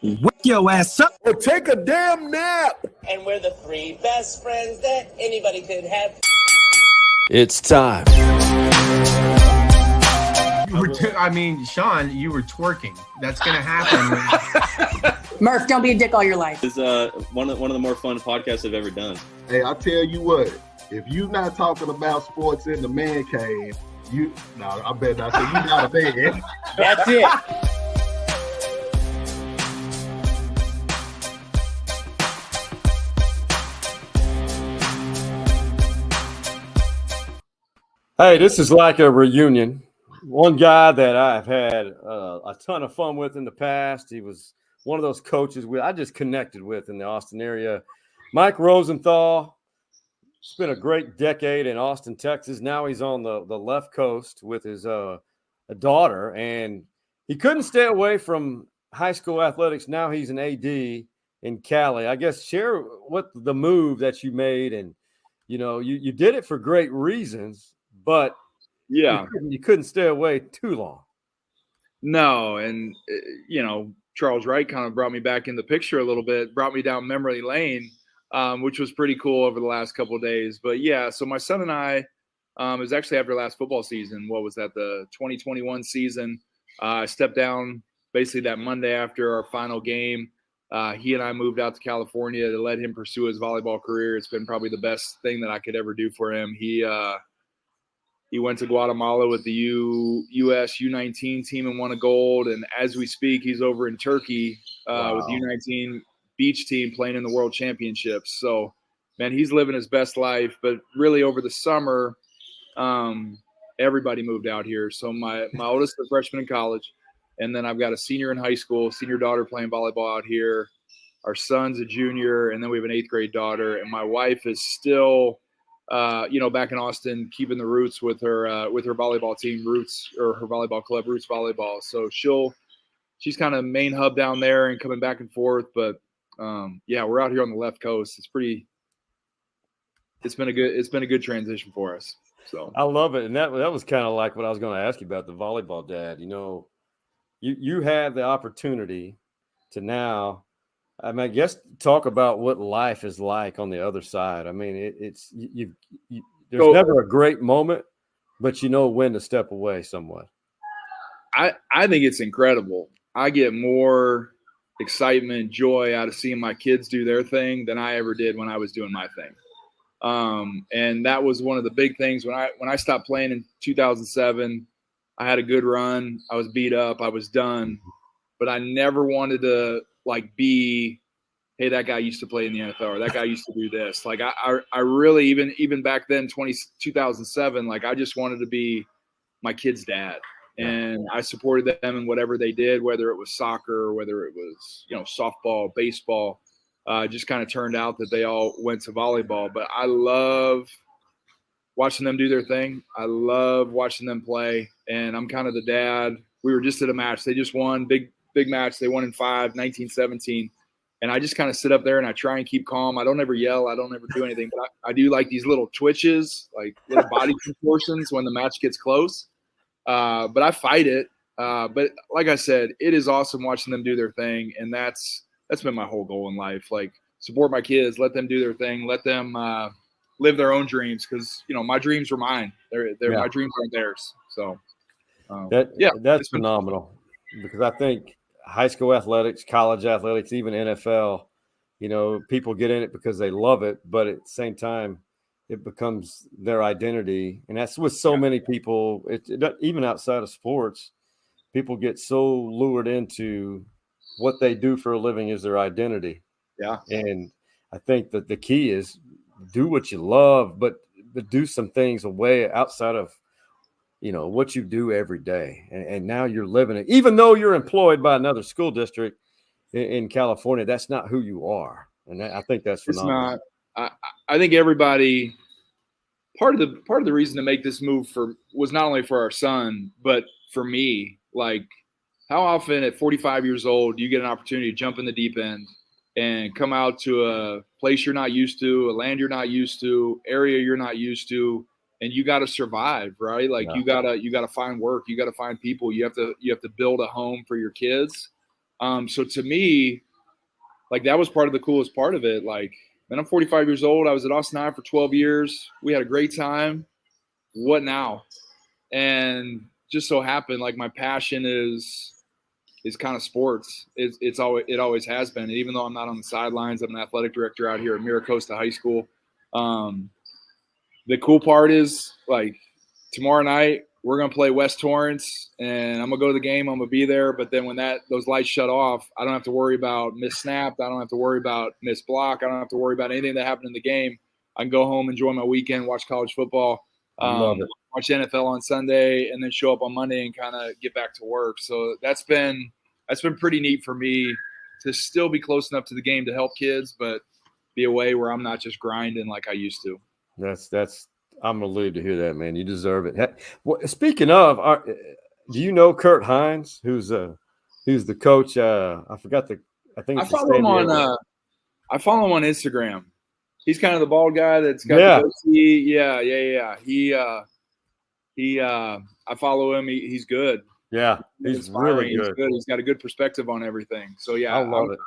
Wake your ass up or take a damn nap. And we're the three best friends that anybody could have. It's time. Sean, you were twerking. That's going to happen. Murph, don't be a dick all your life. It's one of the more fun podcasts I've ever done. Hey, I tell you what, if you're not talking about sports in the man cave, I bet not say you not a man. That's it. Hey, this is like a reunion. One guy that I've had a ton of fun with in the past. He was one of those coaches I just connected with in the Austin area. Mike Rosenthal. It's been a great decade in Austin, Texas. Now he's on the left coast with his a daughter, and he couldn't stay away from high school athletics. Now he's an AD in Cali. I guess share what the move that you made, and you did it for great reasons. But yeah, you couldn't stay away too long. No, and Charles Wright kind of brought me back in the picture a little bit, brought me down memory lane, which was pretty cool over the last couple of days. But yeah, so my son and I, it was actually after last football season. What was that? The 2021 season. I stepped down basically that Monday after our final game. He and I moved out to California to let him pursue his volleyball career. It's been probably the best thing that I could ever do for him. He went to Guatemala with the U.S. U19 team and won a gold. And as we speak, he's over in Turkey with the U19 beach team playing in the World Championships. So, man, he's living his best life. But really over the summer, everybody moved out here. So my oldest is a freshman in college. And then I've got a senior in high school, senior daughter playing volleyball out here. Our son's a junior. And then we have an 8th grade daughter. And my wife is still – back in Austin, keeping the roots with her volleyball team, Roots, or her volleyball club, Roots Volleyball. So she's kind of main hub down there and coming back and forth. But we're out here on the left coast. It's been a good transition for us. So I love it, and that was kind of like what I was going to ask you about, the volleyball dad. You had the opportunity to now. I guess talk about what life is like on the other side. I mean, there's never a great moment, but you know when to step away somewhat. I think it's incredible. I get more excitement, joy out of seeing my kids do their thing than I ever did when I was doing my thing. And that was one of the big things when I stopped playing in 2007. I had a good run. I was beat up. I was done, but I never wanted to be, hey, that guy used to play in the NFL, or that guy used to do this. Like I really, even back then, 2007, I just wanted to be my kid's dad. And I supported them in whatever they did, whether it was soccer, or whether it was, softball, baseball. Just kind of turned out that they all went to volleyball. But I love watching them do their thing. I love watching them play. And I'm kind of the dad. We were just at a match. They just won, big match. They won in 19-17. And I just kind of sit up there and I try and keep calm. I don't ever yell. I don't ever do anything. But I do like these little twitches, like little body contortions when the match gets close. But I fight it. But like I said, it is awesome watching them do their thing. And that's been my whole goal in life. Support my kids, let them do their thing, let them live their own dreams. Because, my dreams were mine. My dreams aren't theirs. So, that's phenomenal. Because I think high school athletics, college athletics, even NFL, people get in it because they love it, but at the same time, it becomes their identity. And that's with so many people, even outside of sports, people get so lured into what they do for a living is their identity. Yeah. And I think that the key is do what you love, but do some things away outside of what you do every day. And now you're living it. Even though you're employed by another school district in California, that's not who you are. And I think that's phenomenal. It's not. I think everybody, part of the reason to make this move was not only for our son, but for me. How often at 45 years old do you get an opportunity to jump in the deep end and come out to a place you're not used to, a land you're not used to, area you're not used to, and you got to survive, right? You got to find work, you got to find people, you have to build a home for your kids. So to me, like that was part of the coolest part of it. Like, man, I'm 45 years old. I was at Austin High for 12 years. We had a great time. What now? And just so happened, like my passion is kind of sports. It always has been. And even though I'm not on the sidelines, I'm an athletic director out here at Miracosta High School. The cool part is, like, tomorrow night we're gonna play West Torrance, and I'm gonna go to the game. I'm gonna be there. But then when those lights shut off, I don't have to worry about missed snap. I don't have to worry about missed block. I don't have to worry about anything that happened in the game. I can go home, enjoy my weekend, watch college football. Love it. Watch NFL on Sunday, and then show up on Monday and kind of get back to work. So that's been pretty neat for me to still be close enough to the game to help kids, but be away where I'm not just grinding like I used to. I'm relieved to hear that, man. You deserve it. Speaking of, do you know Kurt Hines, who's the coach? I follow him on Instagram. He's kind of the bald guy that's got the goatee. Yeah. I follow him. He's good. Yeah, he's really good. He's good. He's got a good perspective on everything. So yeah, I love it.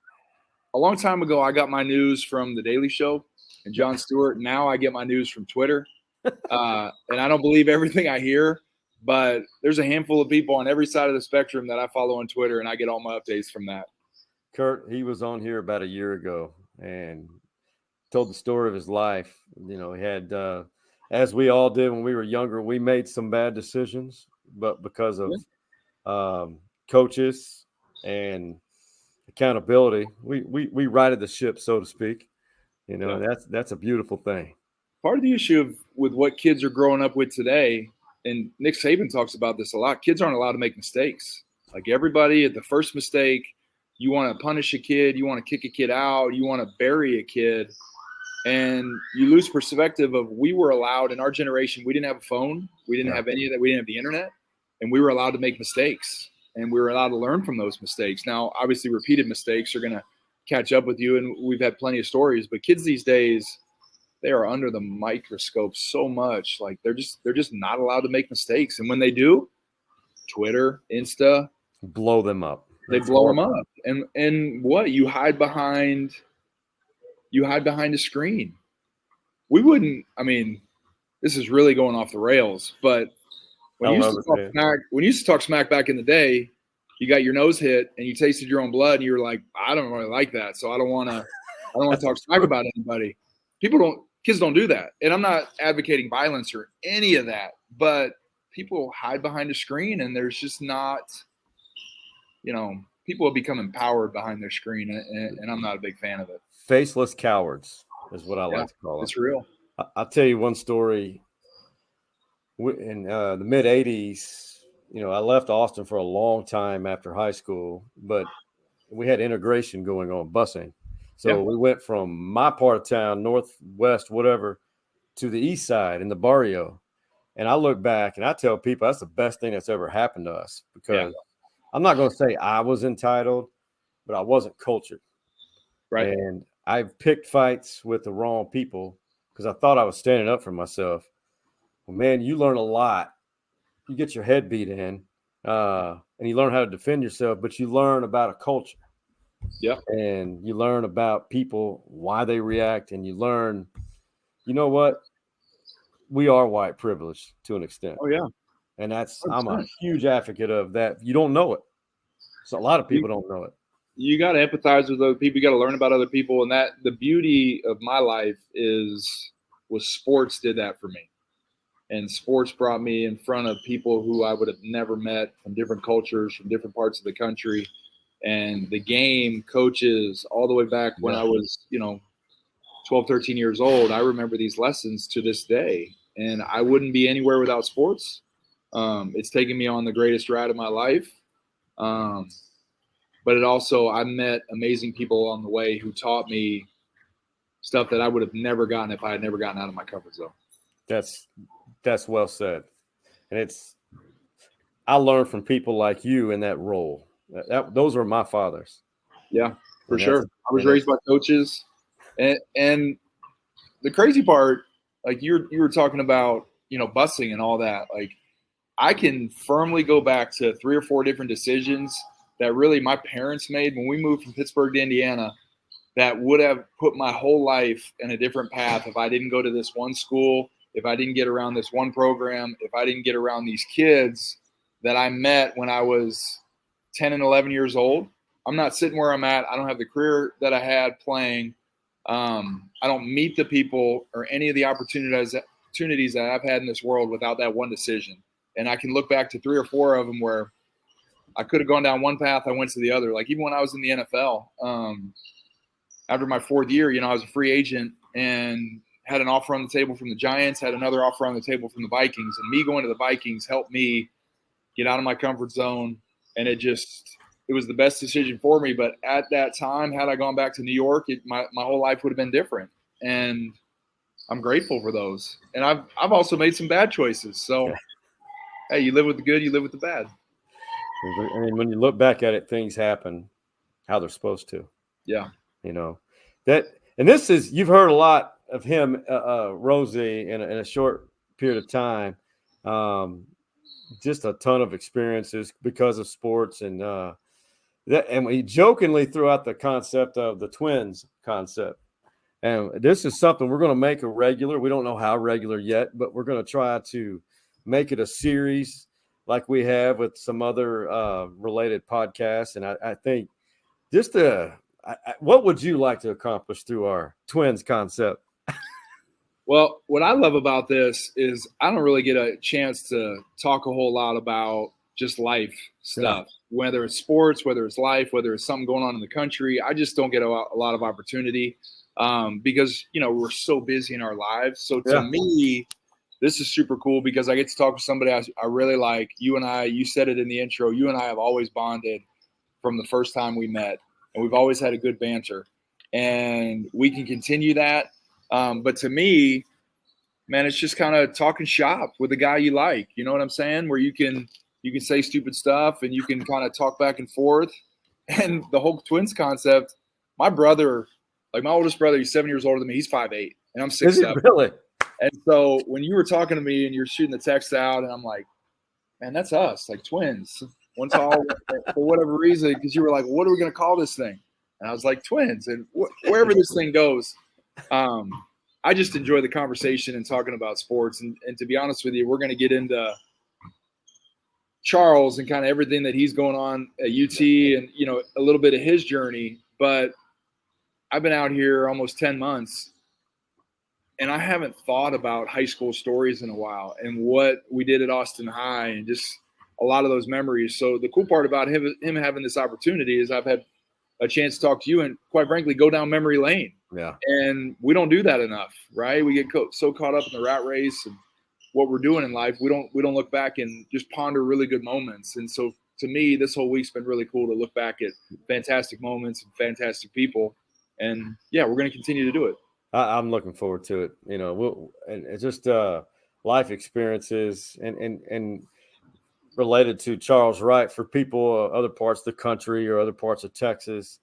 A long time ago, I got my news from The Daily Show and Jon Stewart. Now I get my news from Twitter. And I don't believe everything I hear, but there's a handful of people on every side of the spectrum that I follow on Twitter, and I get all my updates from that. Kurt, he was on here about a year ago and told the story of his life. You know, he had, as we all did when we were younger, we made some bad decisions, but because of coaches and accountability, we righted the ship, so to speak. You know, that's a beautiful thing. Part of the issue with what kids are growing up with today, and Nick Saban talks about this a lot, kids aren't allowed to make mistakes. Like everybody, at the first mistake, you want to punish a kid, you want to kick a kid out, you want to bury a kid, and you lose perspective of we were allowed in our generation. We didn't have a phone, we didn't have any of that, we didn't have the internet, and we were allowed to make mistakes, and we were allowed to learn from those mistakes. Now, obviously, repeated mistakes are going to catch up with you, and we've had plenty of stories. But kids these days, they are under the microscope so much. Like they're just not allowed to make mistakes, and when they do, Twitter, Insta, blow them up. They blow them up, and what you hide behind a screen. We wouldn't. I mean, this is really going off the rails, but when you used to talk smack back in the day, you got your nose hit and you tasted your own blood, and you were like, I don't really like that, so I don't want to talk smack about anybody. Kids don't do that, and I'm not advocating violence or any of that, but people hide behind a screen, and there's just not, people have become empowered behind their screen, and I'm not a big fan of it. Faceless cowards is what I like to call it. It's real. I'll tell you one story. In the mid 80s, I left Austin for a long time after high school, but we had integration going on, busing. So we went from my part of town, northwest, whatever, to the east side in the barrio. And I look back and I tell people that's the best thing that's ever happened to us, because I'm not going to say I was entitled, but I wasn't cultured. Right. And I picked fights with the wrong people because I thought I was standing up for myself. Well, man, you learn a lot. You get your head beat in, and you learn how to defend yourself, but you learn about a culture. Yeah. And you learn about people, why they react, and you learn, you know what? We are white privileged to an extent. Oh, yeah. And I'm a huge advocate of that. You don't know it. So a lot of people don't know it. You got to empathize with other people. You got to learn about other people. And that the beauty of my life was sports did that for me. And sports brought me in front of people who I would have never met, from different cultures, from different parts of the country. And the game, coaches, all the way back when I was, 12, 13 years old, I remember these lessons to this day. And I wouldn't be anywhere without sports. It's taken me on the greatest ride of my life. But it also, I met amazing people along the way who taught me stuff that I would have never gotten if I had never gotten out of my comfort zone. That's well said. And I learned from people like you in that role. Those are my fathers. Yeah, for sure. I was raised by coaches. And the crazy part, like you were talking about, busing and all that. Like, I can firmly go back to 3 or 4 different decisions that really my parents made when we moved from Pittsburgh to Indiana that would have put my whole life in a different path if I didn't go to this one school, if I didn't get around this one program, if I didn't get around these kids that I met when I was 10 and 11 years old. I'm not sitting where I'm at. I don't have the career that I had playing. I don't meet the people or any of the opportunities that I've had in this world without that one decision. And I can look back to 3 or 4 of them where I could have gone down one path, I went to the other. Like even when I was in the NFL, after my 4th year, I was a free agent and had an offer on the table from the Giants, had another offer on the table from the Vikings. And me going to the Vikings helped me get out of my comfort zone. And it was the best decision for me. But at that time, had I gone back to New York, my whole life would have been different. And I'm grateful for those. And I've also made some bad choices. So, hey, you live with the good, you live with the bad. And when you look back at it, things happen how they're supposed to. Yeah. And this is, you've heard a lot of him, Rosey, in a short period of time. Just a ton of experiences because of sports, and he jokingly threw out the concept of the twins concept. And this is something we're going to make a regular. We don't know how regular yet, but we're going to try to make it a series like we have with some other related podcasts. And I think just what would you like to accomplish through our twins concept? Well, what I love about this is I don't really get a chance to talk a whole lot about just life stuff, whether it's sports, whether it's life, whether it's something going on in the country. I just don't get a lot of opportunity because, we're so busy in our lives. So to me, this is super cool because I get to talk to somebody I really like. You said it in the intro, you and I have always bonded from the first time we met, and we've always had a good banter, and we can continue that. But to me, man, it's just kind of talking shop with the guy you like. You know what I'm saying? Where you can say stupid stuff and you can kind of talk back and forth. And the whole twins concept, my brother, like my oldest brother, he's 7 years older than me. He's 5'8", and I'm 6'7". Really? And so when you were talking to me and you're shooting the text out, and I'm like, man, that's us, like twins. One tall for whatever reason, because you were like, what are we going to call this thing? And I was like, twins. And wherever this thing goes, I just enjoy the conversation and talking about sports. And to be honest with you, we're going to get into Charles and kind of everything that he's going on at UT and, a little bit of his journey. But I've been out here almost 10 months, and I haven't thought about high school stories in a while and what we did at Austin High and just a lot of those memories. So the cool part about him having this opportunity is I've had a chance to talk to you and, quite frankly, go down memory lane. Yeah. And we don't do that enough, right? We get so caught up in the rat race and what we're doing in life. We don't look back and just ponder really good moments. And so to me, this whole week's been really cool to look back at fantastic moments and fantastic people. And yeah, we're going to continue to do it. I'm looking forward to it. And it's just life experiences and related to Charles Wright for people other parts of the country or other parts of Texas.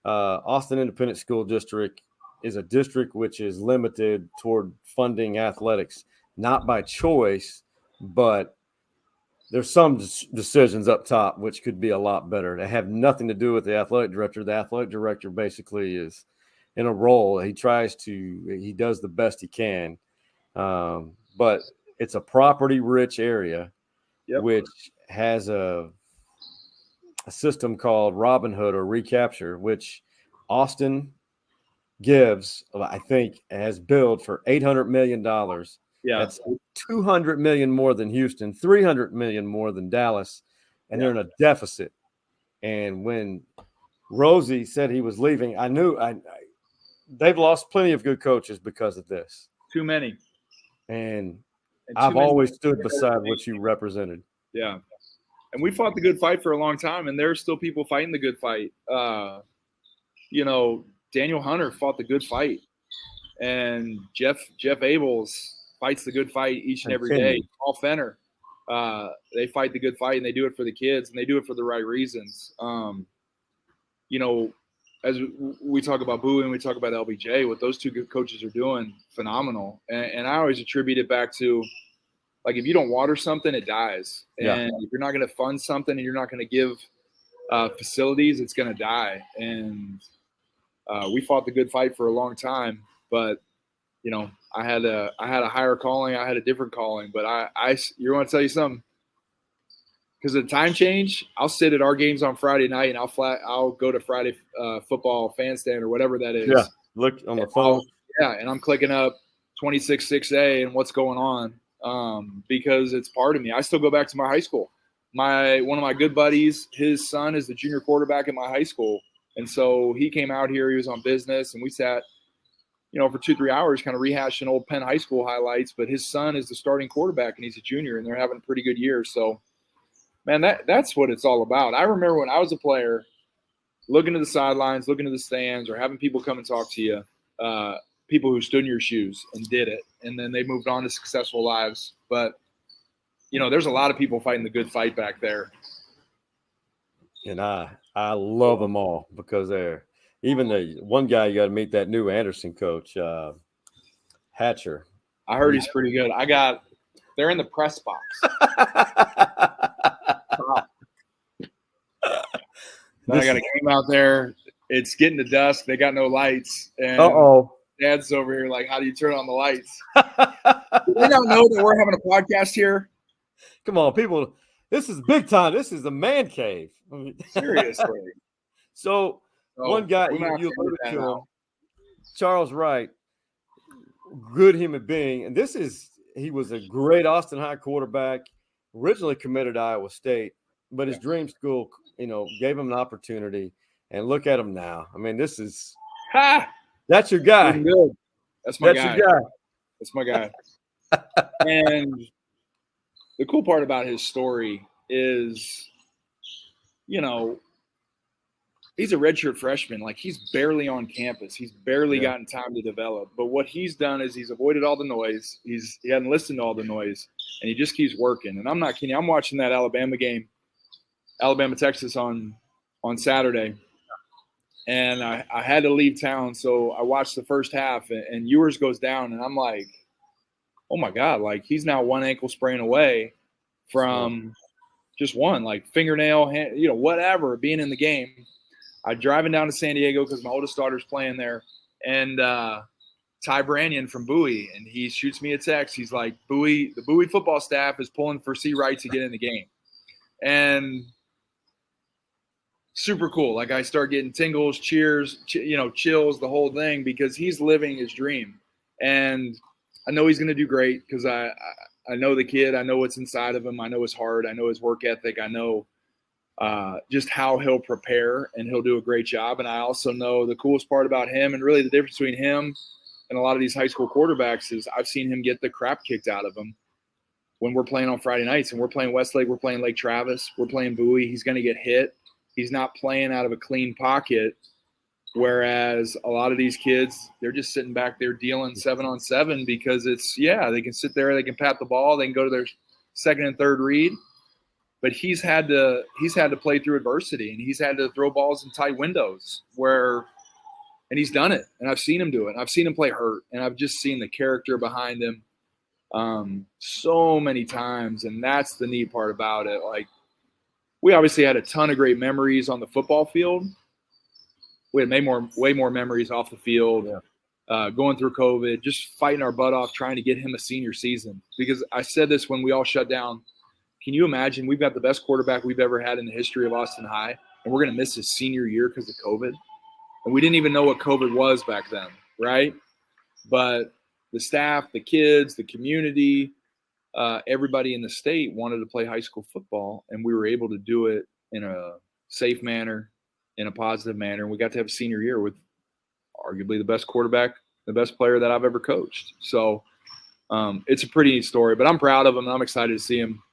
Austin Independent School District is a district which is limited toward funding athletics, not by choice, but there's some decisions up top which could be a lot better. They have nothing to do with the athletic director. The athletic director basically is in a role. He does the best he can. But it's a property-rich area, which has a system called Robin Hood or recapture, which Austin gives, I think, has billed for $800 million. Yeah. That's $200 million more than Houston, $300 million more than Dallas, and they're in a deficit. And when Rosey said he was leaving, I knew they've lost plenty of good coaches because of this. Too many. And I've always stood beside what you represented. Yeah. And we fought the good fight for a long time, and there's still people fighting the good fight. Daniel Hunter fought the good fight, and Jeff Abels fights the good fight each and every day. Paul Fenner, they fight the good fight, and they do it for the kids, and they do it for the right reasons. As we talk about Bowie and we talk about LBJ, what those two good coaches are doing, phenomenal. And I always attribute it back to, like, if you don't water something, it dies. And if you're not going to fund something and you're not going to give facilities, it's going to die. And we fought the good fight for a long time, but you know, I had a higher calling. I had a different calling, but you want to tell you something? Because of the time change, I'll sit at our games on Friday night, and I'll go to Friday football fan stand or whatever that is. Yeah, look on the phone. And I'm clicking up 26-6A and what's going on, because it's part of me. I still go back to my high school. One of my good buddies, his son is the junior quarterback at my high school, and so he came out here. He was on business, and we sat, you know, for 2-3 hours, kind of rehashing old Penn High School highlights. But his son is the starting quarterback, and he's a junior, and they're having a pretty good year. So, man, that's what it's all about. I remember when I was a player, looking to the sidelines, looking to the stands, or having people come and talk to you, people who stood in your shoes and did it, and then they moved on to successful lives. But, you know, there's a lot of people fighting the good fight back there. And I love them all because they're – even the one guy you got to meet, that new Anderson coach, Hatcher. I heard he's pretty good. They're in the press box. Then I got a game out there. It's getting to dusk. They got no lights. And Dad's over here like, how do you turn on the lights? Do they not know that we're having a podcast here? Come on, people. This is big time. This is the man cave. I mean, seriously. So one guy, you alluded to him, Charles Wright, good human being. And he was a great Austin High quarterback, originally committed to Iowa State, but his dream school, you know, gave him an opportunity. And look at him now. I mean, that's your guy. Good. That's my guy. Your guy. That's my guy. And the cool part about his story is, you know, he's a redshirt freshman. Like, he's barely on campus. He's barely gotten time to develop. But what he's done is he's avoided all the noise. He hadn't listened to all the noise, and he just keeps working. And I'm not kidding. I'm watching that Alabama game, Alabama-Texas on Saturday. And I had to leave town, so I watched the first half, and Ewers goes down, and I'm like, oh, my God, like, he's now one ankle sprain away from just one, like fingernail, hand, you know, whatever, being in the game. I'm driving down to San Diego because my oldest daughter's playing there, and Ty Brannion from Bowie, and he shoots me a text. He's like, the Bowie football staff is pulling for C. Wright to get in the game. And super cool. Like, I start getting tingles, cheers, chills, the whole thing, because he's living his dream. And I know he's going to do great because I know the kid. I know what's inside of him. I know his heart. I know his work ethic. I know just how he'll prepare, and he'll do a great job. And I also know the coolest part about him, and really the difference between him and a lot of these high school quarterbacks, is I've seen him get the crap kicked out of him when we're playing on Friday nights, and we're playing Westlake, we're playing Lake Travis, we're playing Bowie. He's going to get hit. He's not playing out of a clean pocket, whereas a lot of these kids, they're just sitting back there dealing 7-on-7 because they can sit there, they can pat the ball, they can go to their second and third read. But he's had to play through adversity, and he's had to throw balls in tight windows and he's done it. And I've seen him do it. I've seen him play hurt, and I've just seen the character behind him so many times. And that's the neat part about it. Like, we obviously had a ton of great memories on the football field. We had way more memories off the field, going through COVID, just fighting our butt off, trying to get him a senior season. Because I said this when we all shut down. Can you imagine? We've got the best quarterback we've ever had in the history of Austin High, and we're going to miss his senior year because of COVID. And we didn't even know what COVID was back then, right? But the staff, the kids, the community, everybody in the state wanted to play high school football, and we were able to do it in a safe manner, in a positive manner. And we got to have a senior year with arguably the best quarterback, the best player that I've ever coached. So it's a pretty neat story, but I'm proud of him, and I'm excited to see him.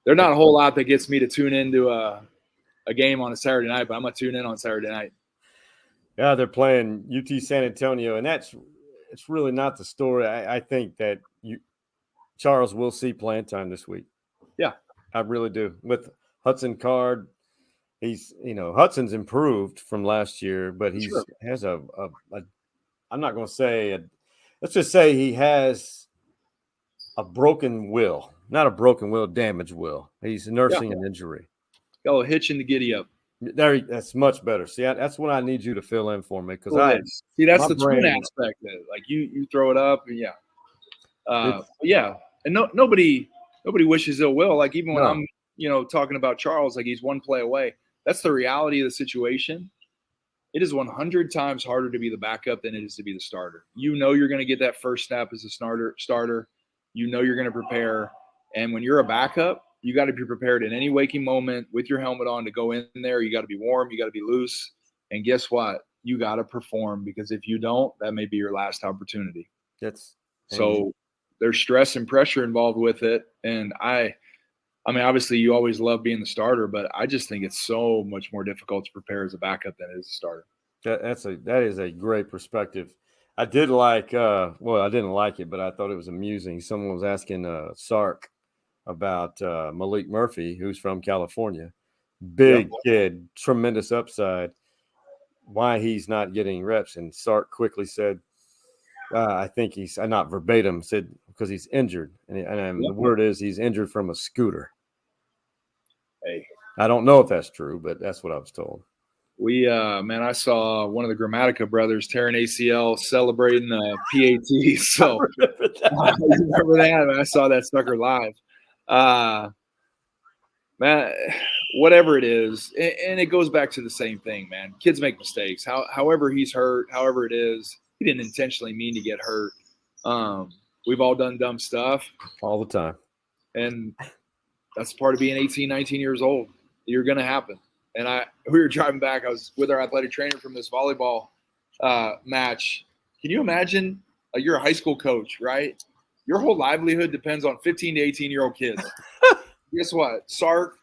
There's not a whole lot that gets me to tune into a game on a Saturday night, but I'm going to tune in on Saturday night. Yeah, they're playing UT San Antonio, and it's really not the story. I think that Charles will see playing time this week. Yeah, I really do. With Hudson Card, Hudson's improved from last year, but he has I'm not going to say let's just say he has a broken will. Not a broken will, damaged will. He's nursing an injury. Got a little hitch in the giddy up. There, that's much better. See, that's what I need you to fill in for me because that's my the twin brain- aspect of it. Like you throw it up, and and nobody wishes ill will. Like even when I'm talking about Charles, like he's one play away. That's the reality of the situation. It is 100 times harder to be the backup than it is to be the starter. You know you're going to get that first snap as a starter. You know you're going to prepare, and when you're a backup, you got to be prepared in any waking moment with your helmet on to go in there. You got to be warm. You got to be loose. And guess what? You got to perform because if you don't, that may be your last opportunity. So there's stress and pressure involved with it. And I mean, obviously you always love being the starter, but I just think it's so much more difficult to prepare as a backup than it is a starter. That is a great perspective. I did like, I didn't like it, but I thought it was amusing. Someone was asking Sark about Malik Murphy, who's from California. Big kid, tremendous upside. Why he's not getting reps. And Sark quickly said, I think he's not verbatim, said because he's injured. And the word is he's injured from a scooter. Hey, I don't know if that's true, but that's what I was told. I saw one of the Grammatica brothers tearing ACL celebrating the PAT. So I remember that. Man, I saw that sucker live. Man, whatever it is, and it goes back to the same thing, man. Kids make mistakes. However he's hurt, however it is, he didn't intentionally mean to get hurt. We've all done dumb stuff. All the time. And that's part of being 18, 19 years old. You're going to happen. And we were driving back. I was with our athletic trainer from this volleyball match. Can you imagine? You're a high school coach, right? Your whole livelihood depends on 15 to 18-year-old kids. Guess what? Sark,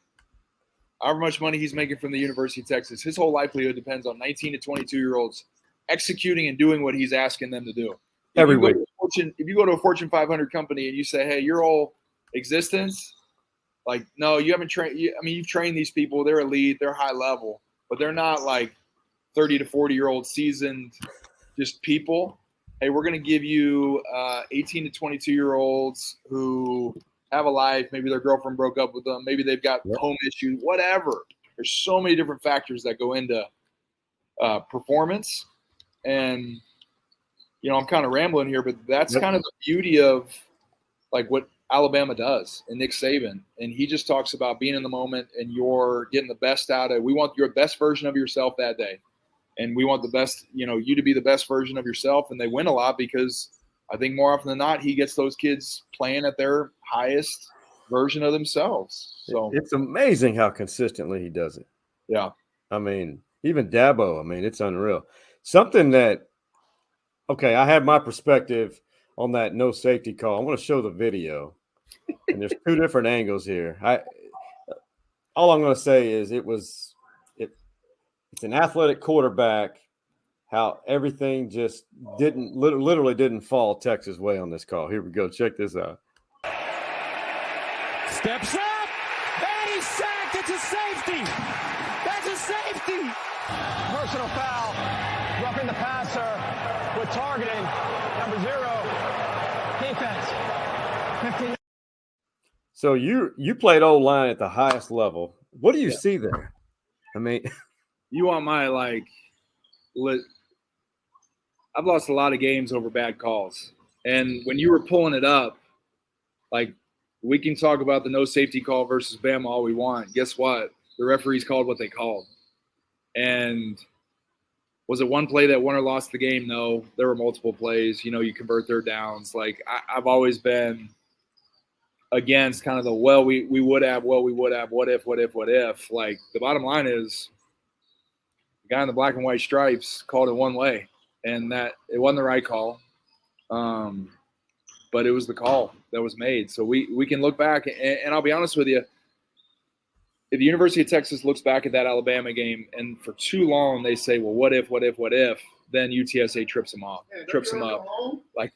however much money he's making from the University of Texas, his whole livelihood depends on 19 to 22-year-olds executing and doing what he's asking them to do. Every week. If you go to a Fortune 500 company and you say, hey, your whole existence, like, no, you haven't trained. You've trained these people. They're elite. They're high level. But they're not like 30 to 40-year-old seasoned just people. Hey, we're going to give you 18 to 22-year-olds who have a life. Maybe their girlfriend broke up with them. Maybe they've got home issues, whatever. There's so many different factors that go into performance. And, I'm kind of rambling here, but that's kind of the beauty of like what Alabama does and Nick Saban. And he just talks about being in the moment and you're getting the best out of it. We want your best version of yourself that day. And we want the best, you to be the best version of yourself. And they win a lot because I think more often than not, he gets those kids playing at their highest version of themselves. So it's amazing how consistently he does it. Yeah. I mean, even Dabo, it's unreal. Something that, okay, I have my perspective on that no safety call. I want to show the video. And there's two different angles here. All I'm going to say is it's an athletic quarterback, how everything just literally didn't fall Texas way on this call. Here we go. Check this out. Steps up, and he's sacked. It's a safety. That's a safety. Personal foul, roughing the passer with targeting, number 0, defense, 15. So you played O-line at the highest level. What do you see there? You want my I've lost a lot of games over bad calls. And when you were pulling it up, we can talk about the no safety call versus Bama all we want. Guess what? The referees called what they called. And was it one play that won or lost the game? No. There were multiple plays. You convert third downs. I've always been against kind of the we would have, what if. The bottom line is the guy in the black and white stripes called it one way. And that it wasn't the right call. But it was the call that was made. So we can look back, and I'll be honest with you, if the University of Texas looks back at that Alabama game and for too long they say, well, what if, then UTSA trips them up. The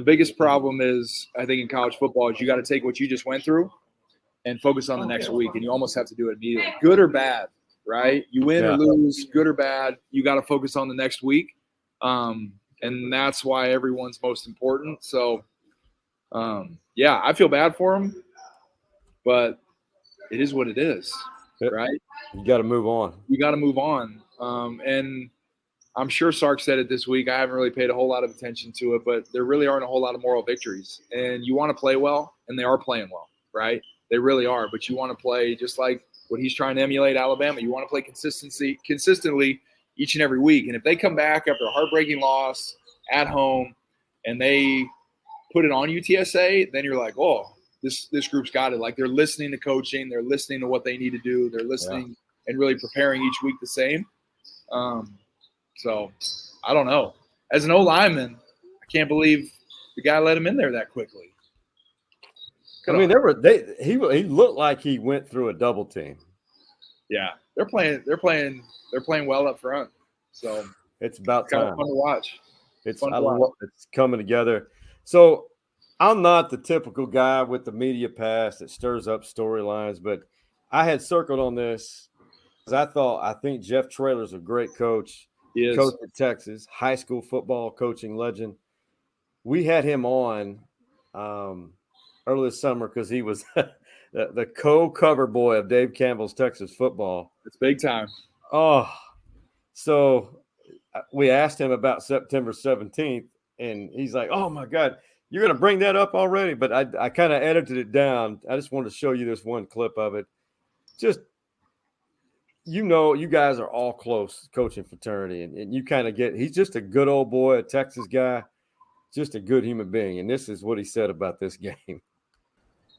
biggest problem is, I think, in college football is you got to take what you just went through and focus on the next week, and you almost have to do it immediately. Good or bad, right? You win or lose, good or bad, you got to focus on the next week. And that's why everyone's most important. So, I feel bad for him, but it is what it is. right? You got to move on. You got to move on. And I'm sure Sark said it this week. I haven't really paid a whole lot of attention to it, but there really aren't a whole lot of moral victories. And you want to play well, and they are playing well, right? They really are. But you want to play just like what he's trying to emulate Alabama. You want to play consistently each and every week. And if they come back after a heartbreaking loss at home and they put it on UTSA, then you're like, oh, this group's got it. Like, they're listening to coaching. They're listening to what they need to do. They're listening and really preparing each week the same. So I don't know. As an O-lineman, I can't believe the guy let him in there that quickly. I mean, he looked like he went through a double team. Yeah, they're playing well up front. So it's about kind time. of fun to watch. It's coming together. So I'm not the typical guy with the media pass that stirs up storylines, but I had circled on this because I think Jeff Traylor's a great coach. He is. Coach at Texas, high school football coaching legend. We had him on early this summer because he was the co-cover boy of Dave Campbell's Texas football. It's big time. Oh, so we asked him about September 17th, and he's like, oh, my God, you're going to bring that up already? But I kind of edited it down. I just wanted to show you this one clip of it. Just, you guys are all close coaching fraternity, and you kind of he's just a good old boy, a Texas guy, just a good human being. And this is what he said about this game.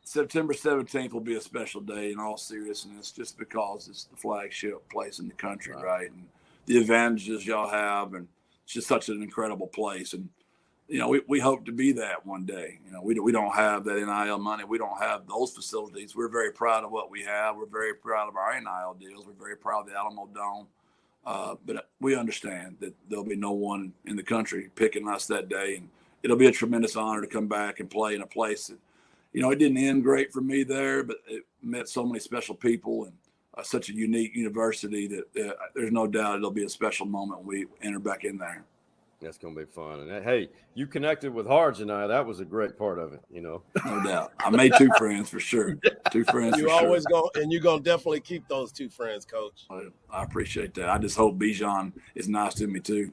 September 17th will be a special day in all seriousness, just because it's the flagship place in the country, right? And the advantages y'all have, and it's just such an incredible place. And, we hope to be that one day. We don't have that NIL money. We don't have those facilities. We're very proud of what we have. We're very proud of our NIL deals. We're very proud of the Alamo Dome. But we understand that there'll be no one in the country picking us that day. And it'll be a tremendous honor to come back and play in a place that, it didn't end great for me there, but it met so many special people and such a unique university that there's no doubt it'll be a special moment when we enter back in there. That's going to be fun. And, hey, you connected with Harge and I. That was a great part of it, No doubt. I made two friends for sure. Two friends for sure. You always go, and you're going to definitely keep those two friends, Coach. I appreciate that. I just hope Bijan is nice to me, too.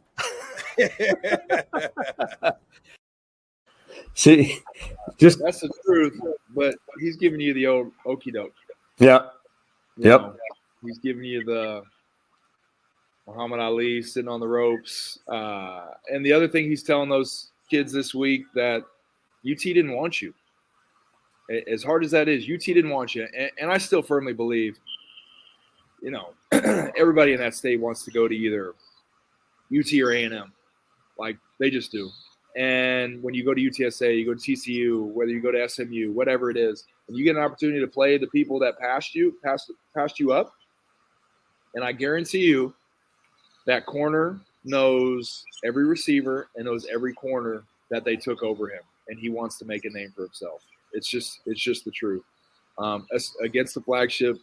See, that's the truth, but he's giving you the old okie doke. Yeah. Yep. He's giving you the Muhammad Ali sitting on the ropes. And the other thing he's telling those kids this week, that UT didn't want you. As hard as that is, UT didn't want you. And I still firmly believe, everybody in that state wants to go to either UT or A&M. Like, they just do. And when you go to UTSA, you go to TCU, whether you go to SMU, whatever it is, and you get an opportunity to play the people that passed you up, and I guarantee you that corner knows every receiver and knows every corner that they took over him, and he wants to make a name for himself. It's just the truth. Against the flagship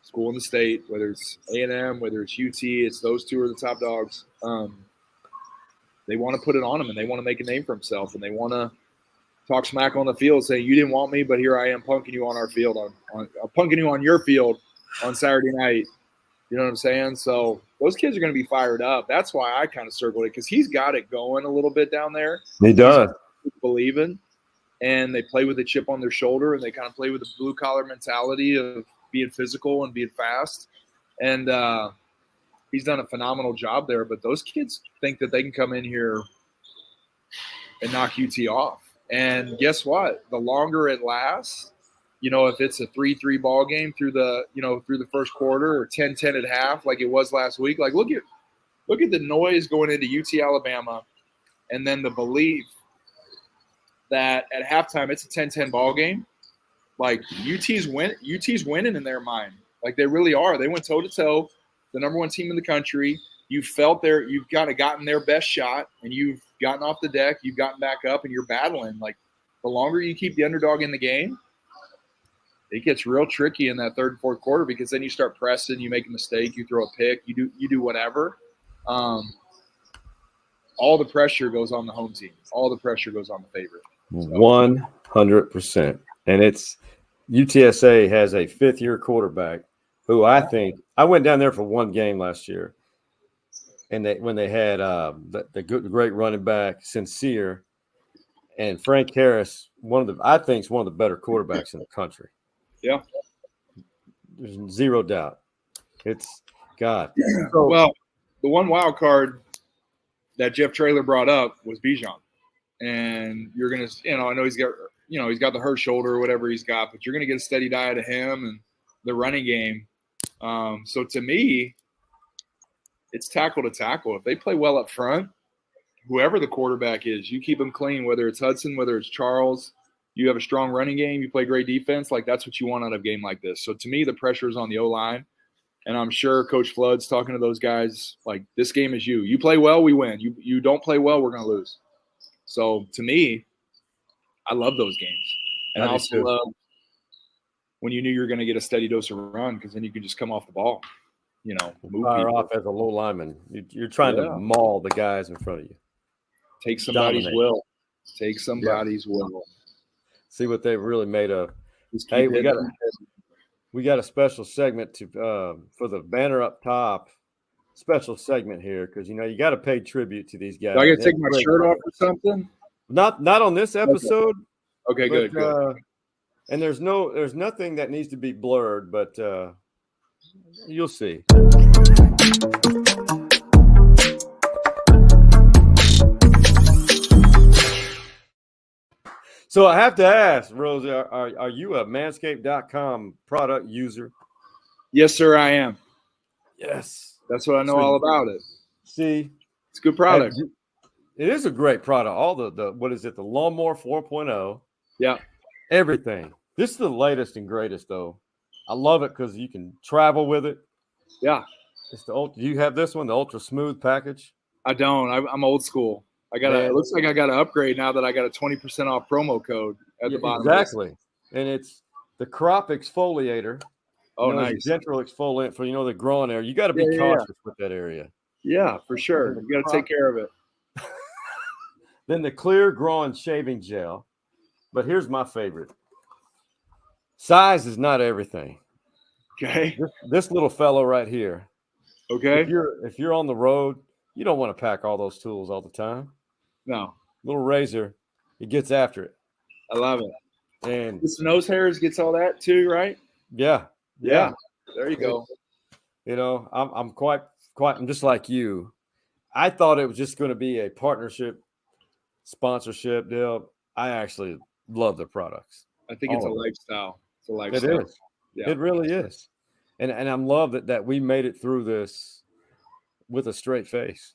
school in the state, whether it's A&M, whether it's UT, it's those two are the top dogs. They want to put it on him, and they want to make a name for himself, and they want to talk smack on the field, saying, you didn't want me, but here I am punking you on our field, punking you on your field on Saturday night. You know what I'm saying? So those kids are going to be fired up. That's why I kind of circled it, because he's got it going a little bit down there. He does. Believing, and they play with a chip on their shoulder, and they kind of play with the blue-collar mentality of being physical and being fast. And he's done a phenomenal job there, but those kids think that they can come in here and knock UT off. And guess what? The longer it lasts, if it's a 3-3 ball game through the first quarter, or 10-10 at half, like it was last week, like look at the noise going into UT Alabama, and then the belief that at halftime it's a 10-10 ball game. Like UT's winning in their mind. Like they really are. They went toe to toe. The number one team in the country. You felt you've kind of gotten their best shot, and you've gotten off the deck, you've gotten back up, and you're battling. Like the longer you keep the underdog in the game, it gets real tricky in that third and fourth quarter, because then you start pressing, you make a mistake, you throw a pick, you do whatever. All the pressure goes on the home team. All the pressure goes on the favorite. 100%. And it's UTSA has a fifth-year quarterback who I think I went down there for one game last year, and when they had the great running back Sincere and Frank Harris, I think is one of the better quarterbacks in the country. Yeah, there's zero doubt. It's God. So, well, the one wild card that Jeff Traylor brought up was Bijan, and you're gonna, I know he's got the hurt shoulder or whatever he's got, but you're gonna get a steady diet of him and the running game. So to me, it's tackle to tackle. If they play well up front, whoever the quarterback is, you keep them clean, whether it's Hudson, whether it's Charles, you have a strong running game, you play great defense, like that's what you want out of a game like this. So to me, the pressure is on the O-line. And I'm sure Coach Flood's talking to those guys like, this game is you. You play well, we win. You don't play well, we're going to lose. So to me, I love those games. And I also love when you knew you were going to get a steady dose of run, because then you can just come off the ball, move fire off as a low lineman. You're trying to maul the guys in front of you. Take somebody's will. Take somebody's will. See what they've really made of. Hey, we got a special segment for the banner up top. Special segment here because you got to pay tribute to these guys. Do I got to take my shirt off or something? Not on this episode. Okay, good. And there's nothing that needs to be blurred, but you'll see. So I have to ask, Rosie, are you a Manscape.com product user? Yes, sir, I am. Yes. That's what I know all about it. See? It's a good product. It is a great product. All the what is it, the Lawnmower 4.0. Yeah. Everything. This is the latest and greatest, though. I love it because you can travel with it. Yeah. It's do you have this one, the Ultra Smooth package? I don't. I'm old school. It looks like I got to upgrade now that I got a 20% off promo code at the bottom. Exactly. And it's the crop exfoliator. Oh, nice. Gentle exfoliant for, the growing area. You got to be cautious with that area. Yeah, for sure. You got to take care of it. Then the clear growing shaving gel. But here's my favorite. Size is not everything. Okay. This little fellow right here. Okay. If you're on the road, you don't want to pack all those tools all the time. No. Little razor, it gets after it. I love it. And this nose hairs gets all that too, right? Yeah. There you go. I'm quite I'm just like you. I thought it was just going to be a partnership, sponsorship deal. I actually love the products. I think it's a lifestyle. It's a lifestyle. It is. Yeah. It really is. And I'm love that we made it through this with a straight face.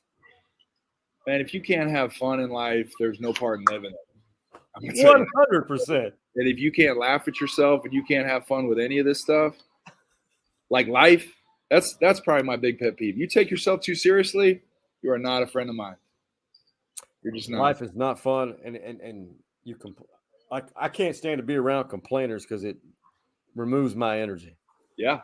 Man, if you can't have fun in life, there's no part in living it. 100%. And if you can't laugh at yourself and you can't have fun with any of this stuff, like life, that's probably my big pet peeve. You take yourself too seriously, you are not a friend of mine. You're just not. Life is not fun, and you I can't stand to be around complainers because it removes my energy. Yeah.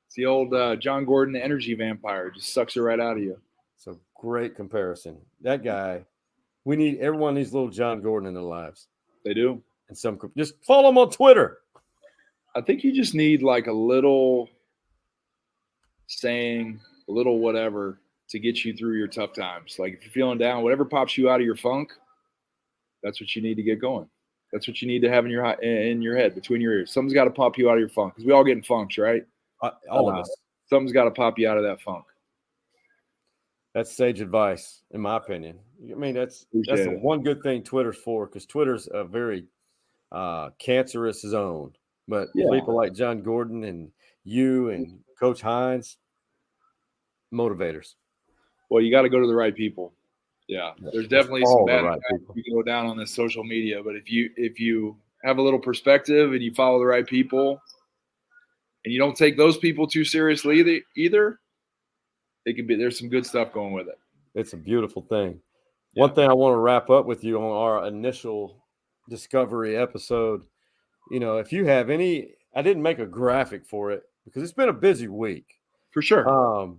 It's the old John Gordon energy vampire. Just sucks it right out of you. It's a great comparison. That guy, everyone needs little John Gordon in their lives. They do. And just follow him on Twitter. I think you just need like a little saying, a little whatever to get you through your tough times. Like if you're feeling down, whatever pops you out of your funk, that's what you need to get going. That's what you need to have in your head, between your ears. Something's got to pop you out of your funk because we all get in funks, right? All of us. Something's got to pop you out of that funk. That's sage advice, in my opinion. I mean, that's the one good thing Twitter's for, because Twitter's a very cancerous zone. But people like John Gordon and you and Coach Hines, motivators. Well, you got to go to the right people. Yeah, there's definitely some bad guys you can go down on this social media, but if you have a little perspective and you follow the right people, and you don't take those people too seriously either, there's some good stuff going with it. It's a beautiful thing. Yeah. One thing I want to wrap up with you on our initial discovery episode, if you have any, I didn't make a graphic for it because it's been a busy week. For sure.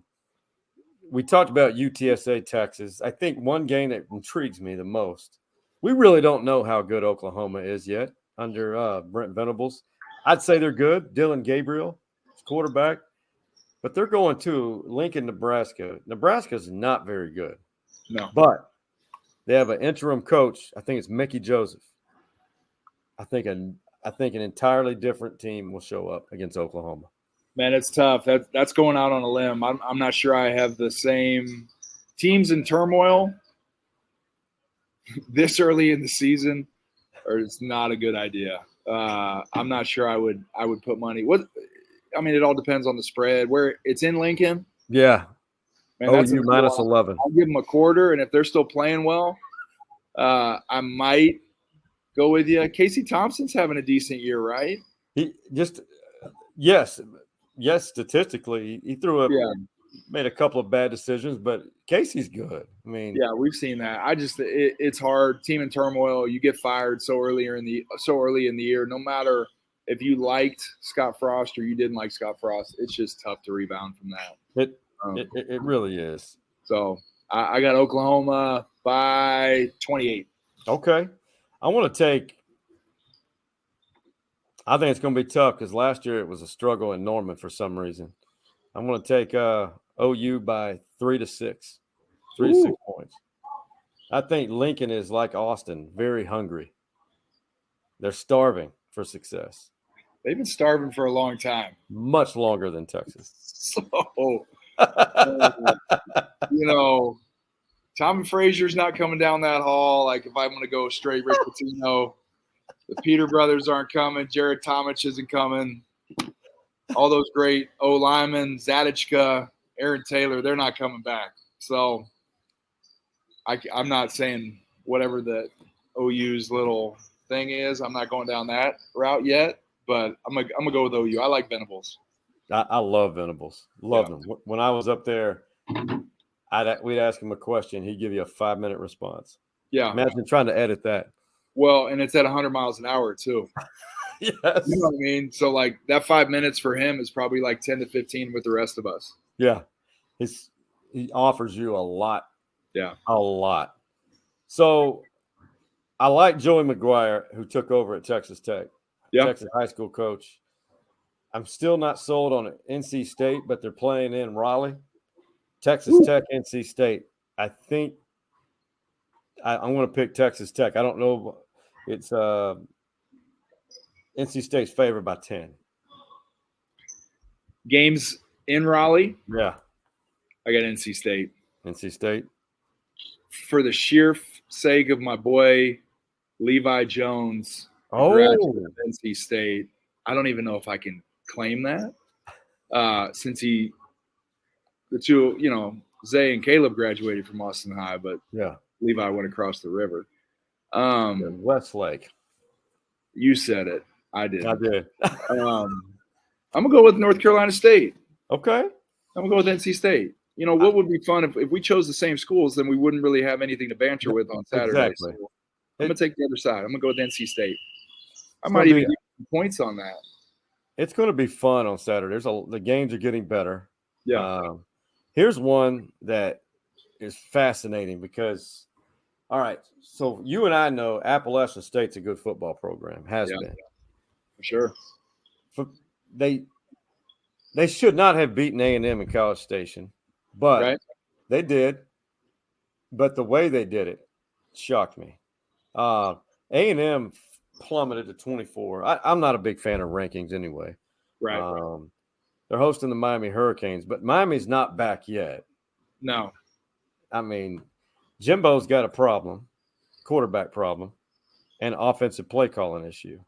We talked about UTSA, Texas. I think one game that intrigues me the most, we really don't know how good Oklahoma is yet under Brent Venables. I'd say they're good. Dylan Gabriel, quarterback. but they're going to Lincoln, Nebraska. Nebraska's not very good. No. But they have an interim coach. I think it's Mickey Joseph. I think an entirely different team will show up against Oklahoma. Man, it's tough. That's going out on a limb. I'm not sure I have the same teams in turmoil this early in the season, or it's not a good idea. I'm not sure I would put money. It all depends on the spread. Where it's in Lincoln. Yeah. Man, that's OU minus 11. I'll give them a quarter, and if they're still playing well, I might go with you. Casey Thompson's having a decent year, right? Yes, statistically, he made a couple of bad decisions, but Casey's good. I mean, yeah, we've seen that. It's hard. Team in turmoil. You get fired so early in the year. No matter if you liked Scott Frost or you didn't like Scott Frost, it's just tough to rebound from that. It really is. So I got Oklahoma by 28. Okay, I think it's going to be tough because last year it was a struggle in Norman for some reason. I'm going to take OU by 3 to 6. 3 to 6 points. I think Lincoln is like Austin, very hungry. They're starving for success. They've been starving for a long time. Much longer than Texas. So, Tommy Frazier's not coming down that hall. Like, if I'm going to go straight Rick Pitino, the Peter brothers aren't coming. Jared Tomich isn't coming. All those great linemen, Zadichka, Aaron Taylor, they're not coming back. So I'm not saying whatever the OU's little thing is. I'm not going down that route yet, but I'm gonna go with OU. I like Venables. I love Venables. Love him. When I was up there, we'd ask him a question. He'd give you a 5-minute response. Yeah. Imagine trying to edit that. Well, and it's at 100 miles an hour too. Yes. You know what I mean? So like that 5 minutes for him is probably like 10 to 15 with the rest of us. Yeah. He offers you a lot. Yeah. A lot. So I like Joey McGuire, who took over at Texas Tech. Yeah. Texas high school coach. I'm still not sold on NC State, but they're playing in Raleigh. Texas Tech, NC State. I think I'm going to pick Texas Tech. I don't know. It's NC State's favored by 10. Games in Raleigh. Yeah. I got NC State. NC State. For the sheer sake of my boy Levi Jones, graduate of NC State. I don't even know if I can claim that since the two, Zay and Caleb graduated from Austin High, but yeah, Levi went across the river. Westlake. You said it. I did. I did. I'm gonna go with North Carolina State. Okay. I'm gonna go with NC State. What would be fun if we chose the same schools, then we wouldn't really have anything to banter with on Saturday. Exactly. So I'm gonna take the other side. I'm gonna go with NC State. I might even give points on that. It's going to be fun on Saturday. The games are getting better. Yeah. Here's one that is fascinating because, all right, so you and I know Appalachian State's a good football program, has been. For sure. They should not have beaten A&M in College Station, but they did. But the way they did it shocked me. A&M plummeted to 24. I'm not a big fan of rankings anyway. Right. They're hosting the Miami Hurricanes, but Miami's not back yet. No. I mean, Jimbo's got a quarterback problem, and offensive play calling issue.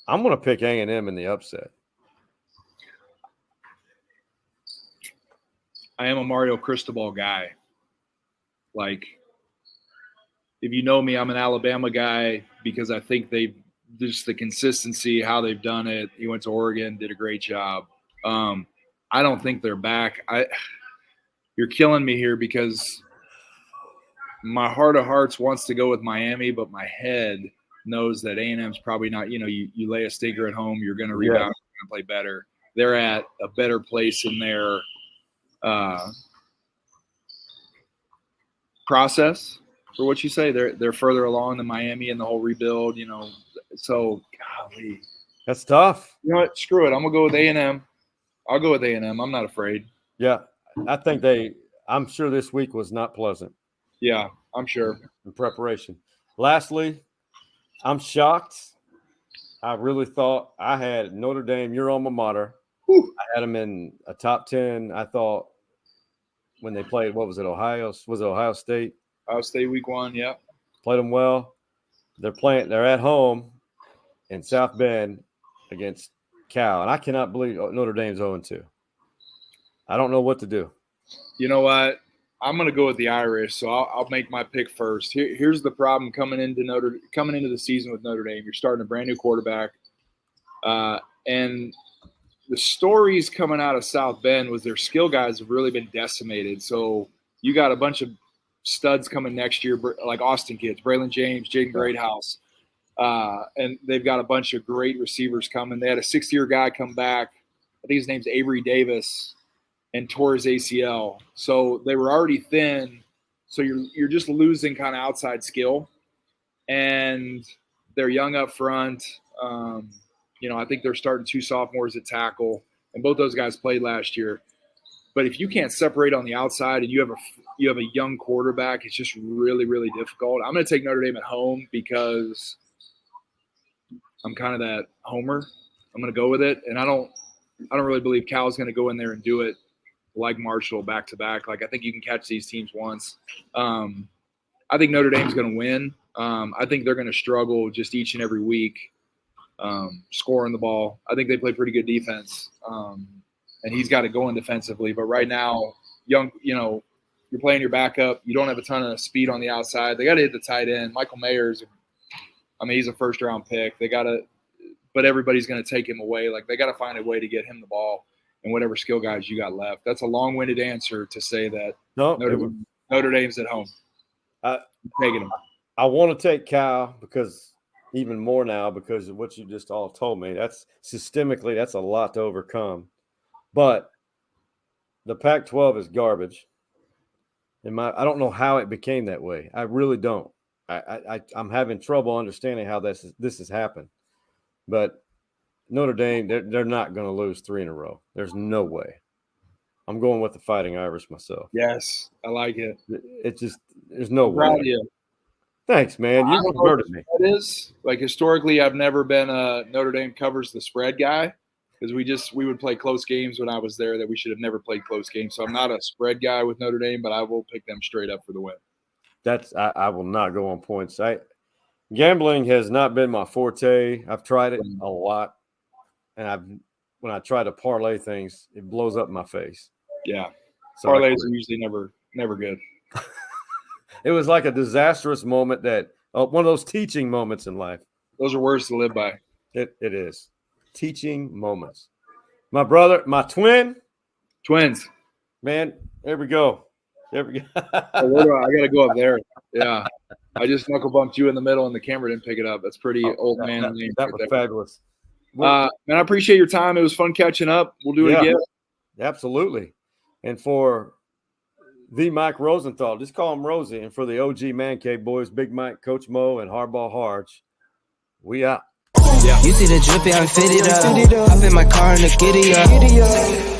I'm going to pick A&M in the upset. I am a Mario Cristobal guy. Like, if you know me, I'm an Alabama guy because I think just the consistency, how they've done it. He went to Oregon, did a great job. I don't think they're back. You're killing me here because my heart of hearts wants to go with Miami, but my head knows that A&M's probably not. You lay a stinker at home, you're going to rebound, you're going to play better. They're at a better place in their process. For what you say, they're further along than Miami in the whole rebuild, So, golly, that's tough. You know what? Screw it. I'm gonna go with A&M. I'll go with A&M. I'm not afraid. Yeah, I'm sure this week was not pleasant. Yeah, I'm sure. In preparation. Lastly, I'm shocked. I really thought I had Notre Dame, your alma mater. Whew. I had them in a top 10. I thought when they played, what was it, Ohio State? Ohio State week 1, yeah. Played them well. They're at home in South Bend against Cal, and I cannot believe Notre Dame's 0-2. I don't know what to do. You know what? I'm going to go with the Irish, so I'll make my pick first. Here's the problem coming into the season with Notre Dame. You're starting a brand new quarterback, and the stories coming out of South Bend was their skill guys have really been decimated. So you got a bunch of studs coming next year, like Austin kids, Braylon James, Jaden Greathouse, and they've got a bunch of great receivers coming. They had a 6-year guy come back. I think his name's Avery Davis, and tore his ACL. So they were already thin. So you're just losing kind of outside skill, and they're young up front. I think they're starting 2 sophomores at tackle, and both those guys played last year. But if you can't separate on the outside and you have a young quarterback, it's just really, really difficult. I'm going to take Notre Dame at home because I'm kind of that homer. I'm going to go with it, and I don't really believe Cal's going to go in there and do it like Marshall back-to-back. Like, I think you can catch these teams once. I think Notre Dame's going to win. I think they're going to struggle just each and every week scoring the ball. I think they play pretty good defense, and he's got it going defensively. But right now, you're playing your backup. You don't have a ton of speed on the outside. They got to hit the tight end. Michael Mayer's he's a first-round pick. But everybody's going to take him away. Like, they got to find a way to get him the ball and whatever skill guys you got left. That's a long-winded answer to say that Notre Dame's at home. Taking them. I want to take Cal because even more now because of what you just all told me. That's systemically, that's a lot to overcome. But the Pac-12 is garbage. I don't know how it became that way. I really don't. I'm having trouble understanding how this has happened. But Notre Dame, they're not going to lose 3 in a row. There's no way. I'm going with the Fighting Irish myself. Yes, I like it. It's just there's no way. Proud of you. Thanks, man. You converted me. That is like historically, I've never been a Notre Dame covers the spread guy because we would play close games when I was there that we should have never played close games. So I'm not a spread guy with Notre Dame, but I will pick them straight up for the win. I will not go on points. Gambling has not been my forte. I've tried it a lot. And when I try to parlay things, it blows up in my face. Yeah. So parlays are usually never good. It was like a disastrous moment one of those teaching moments in life. Those are words to live by. It is. Teaching moments. My brother, my twins. Man, there we go. I got to go up there. Yeah. I just knuckle bumped you in the middle and the camera didn't pick it up. That's pretty old man. That was fabulous. Man, I appreciate your time. It was fun catching up. We'll do it again. Absolutely. And for the Mike Rosenthal, just call him Rosie. And for the OG Manscape boys, Big Mike, Coach Mo, and Hardball Harge, we out. You see the drippy, I'm fitted up. Hop in my car and the giddy up.